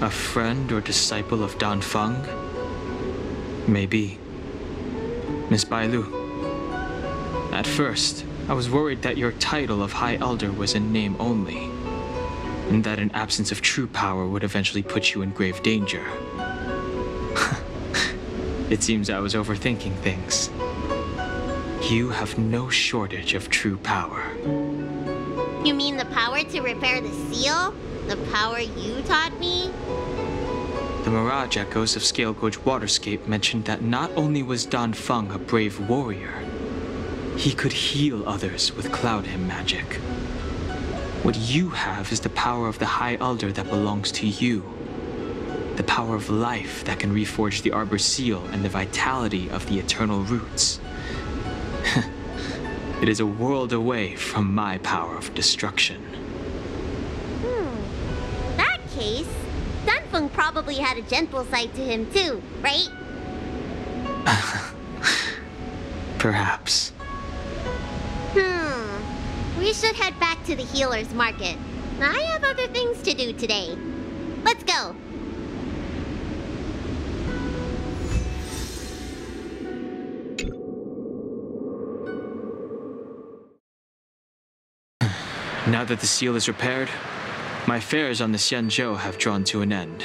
A friend or disciple of Dan Feng? Maybe. Miss Bailu. At first, I was worried that your title of High Elder was in name only, and that an absence of true power would eventually put you in grave danger. It seems I was overthinking things. You have no shortage of true power.
You mean the power to repair the seal? The power you taught me?
The Mirage echoes of Scale Gorge Waterscape mentioned that not only was Dan Feng a brave warrior, he could heal others with Cloud Hymn magic. What you have is the power of the High Elder that belongs to you. The power of life that can reforge the Arbor Seal and the vitality of the eternal roots. It is a world away from my power of destruction.
In that case, Dan Feng probably had a gentle side to him too, right?
Perhaps.
We should head back to the healer's market. I have other things to do today. Let's go.
Now that the seal is repaired, my affairs on the Xianzhou have drawn to an end.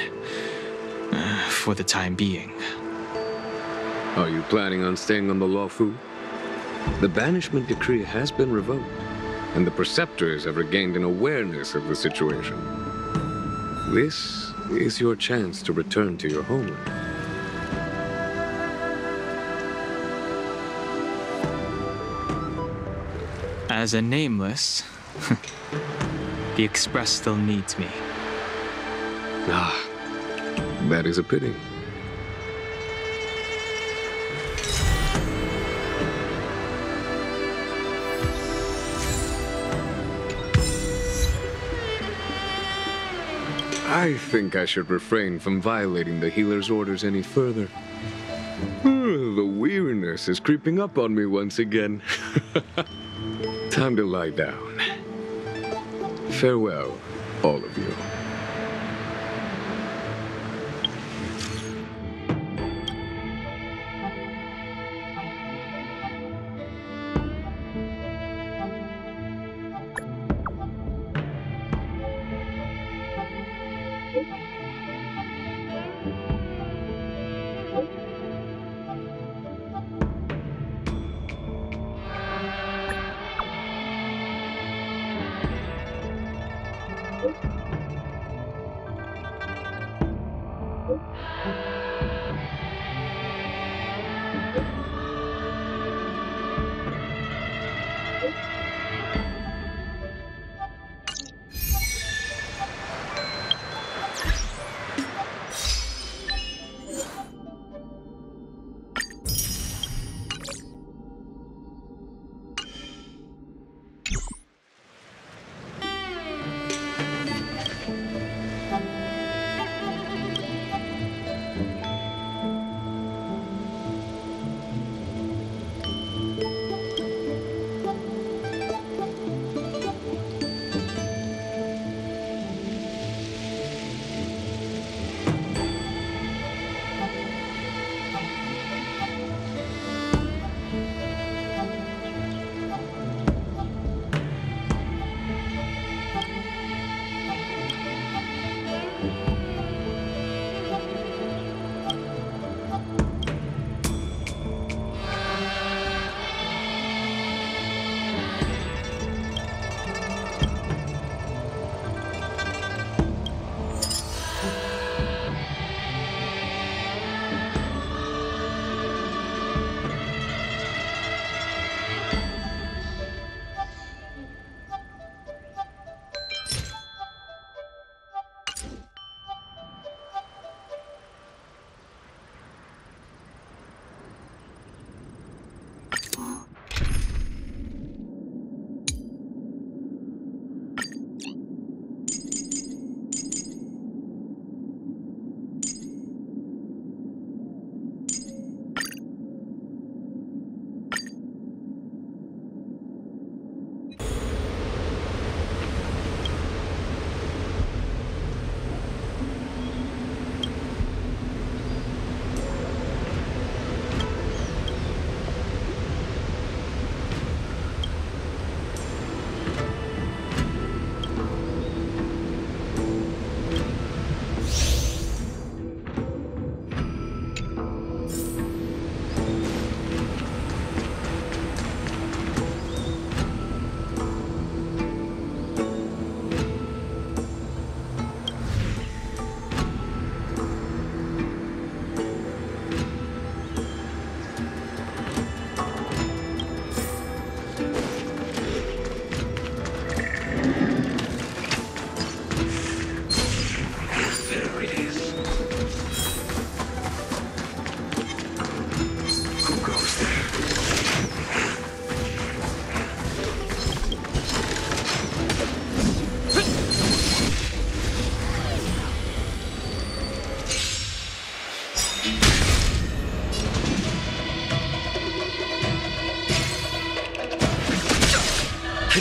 For the time being.
Are you planning on staying on the Luofu? The banishment decree has been revoked, and the preceptors have regained an awareness of the situation. This is your chance to return to your homeland.
As a nameless, the Express still needs me.
Ah, that is a pity. I think I should refrain from violating the healer's orders any further. The weariness is creeping up on me once again. Time to lie down. Farewell, all of you.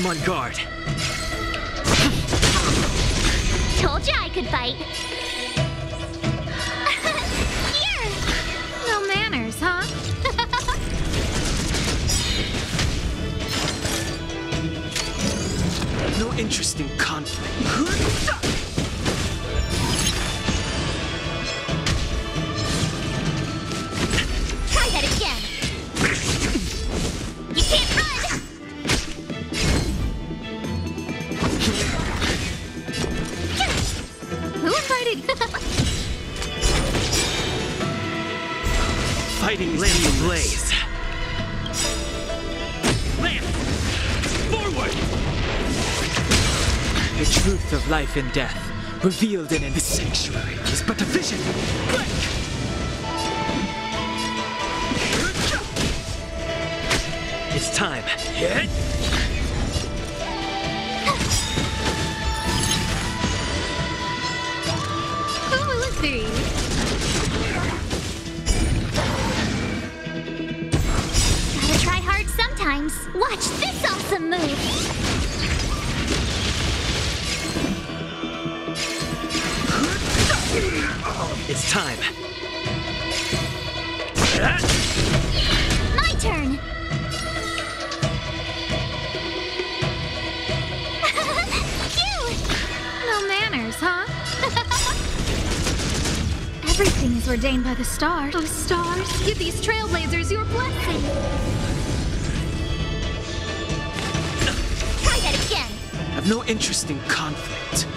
on guard.
Told you I could fight. Here!
No manners, huh?
No interest in conflict.
Try that again. You can't run!
Who invited?
Fighting is Lance ablaze. Lance! Forward!
The truth of life and death, revealed in the sanctuary, is but a vision.
It's time.
Who will it be?
Gotta try hard sometimes. Watch this awesome move.
It's time.
My turn. Cute.
No manners, huh? Everything is ordained by the stars. Oh, stars, give these trailblazers your blessing.
Try that again.
I've no interest in conflict.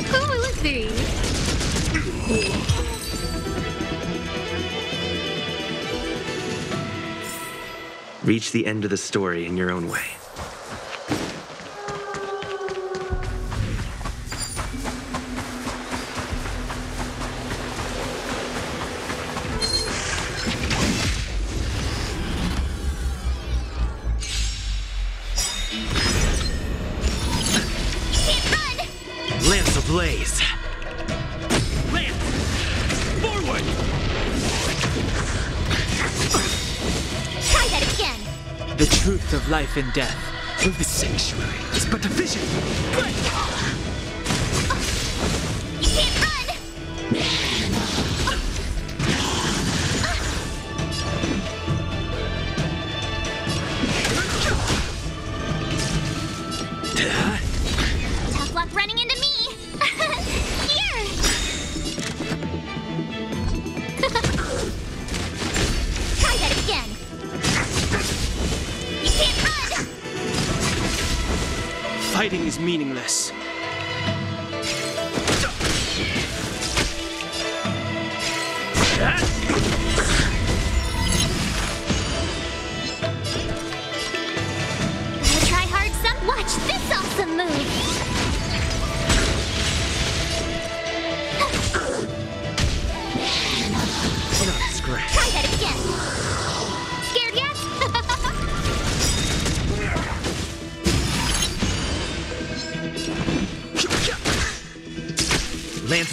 Who will it be?
Reach the end of the story in your own way. Lance ablaze! Lance! Forward!
Try that again.
The truth of life and death, of the sanctuary, is but a vision.
You can't run. Tough luck running into me. Here. Try that again. You can't run.
Fighting is meaningless.
Gotta try hard some. Watch this awesome move.
Not scratch.
Try that again. Scared yet?
Lance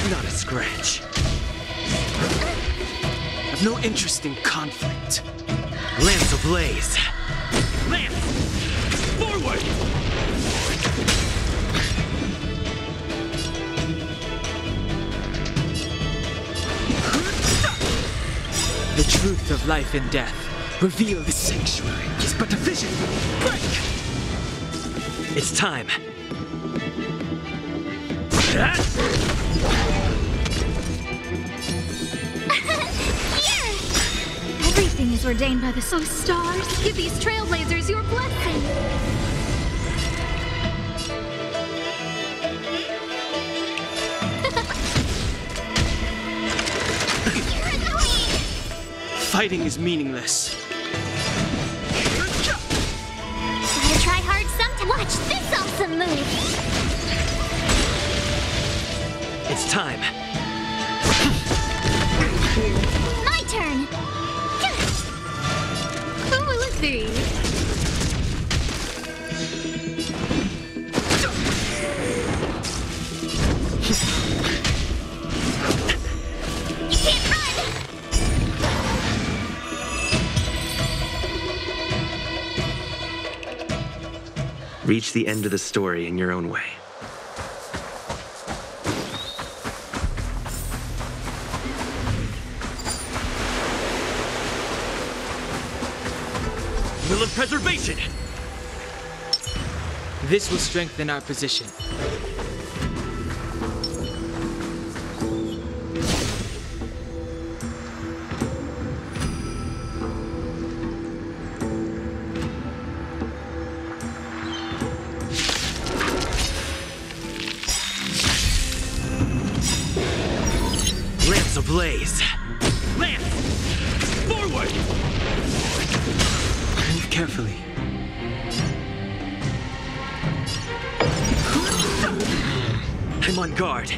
not a scratch.
I've no interest in conflict.
Lance ablaze! Lance! Forward!
The truth of life and death, revealed the sanctuary, is but a vision.
It's time.
Here.
Everything is ordained by the stars. Give these trailblazers your blessing.
You're annoying.
Fighting is meaningless.
Gotta try hard some to watch this awesome move!
It's time.
My turn!
Who will it be?
You can't run!
Reach the end of the story in your own way.
Will of preservation!
This will strengthen our position.
Lance ablaze! Lance! Forward!
Move carefully.
I'm on guard.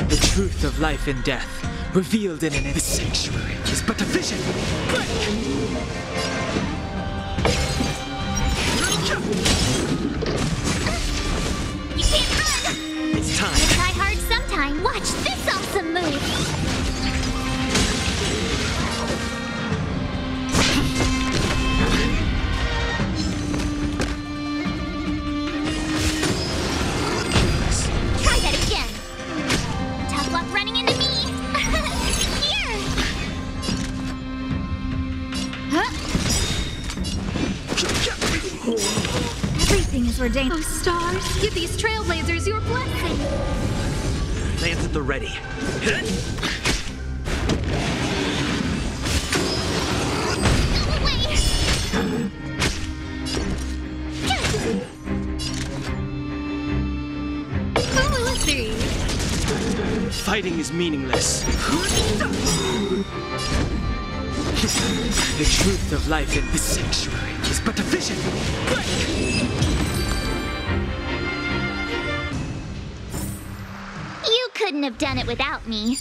The truth of life and death, revealed in an instant.
The sanctuary is but a vision.
You can't run!
It's time.
Try hard sometime. Watch this awesome move! Try that again. Tough luck running into me. Here!
Huh? Everything is ordained. Oh, stars, give these trailblazers your blessing.
Lance at the ready.
Who will it be?
Fighting is meaningless. The truth of life in the sanctuary is but a vision.
You couldn't have done it without me.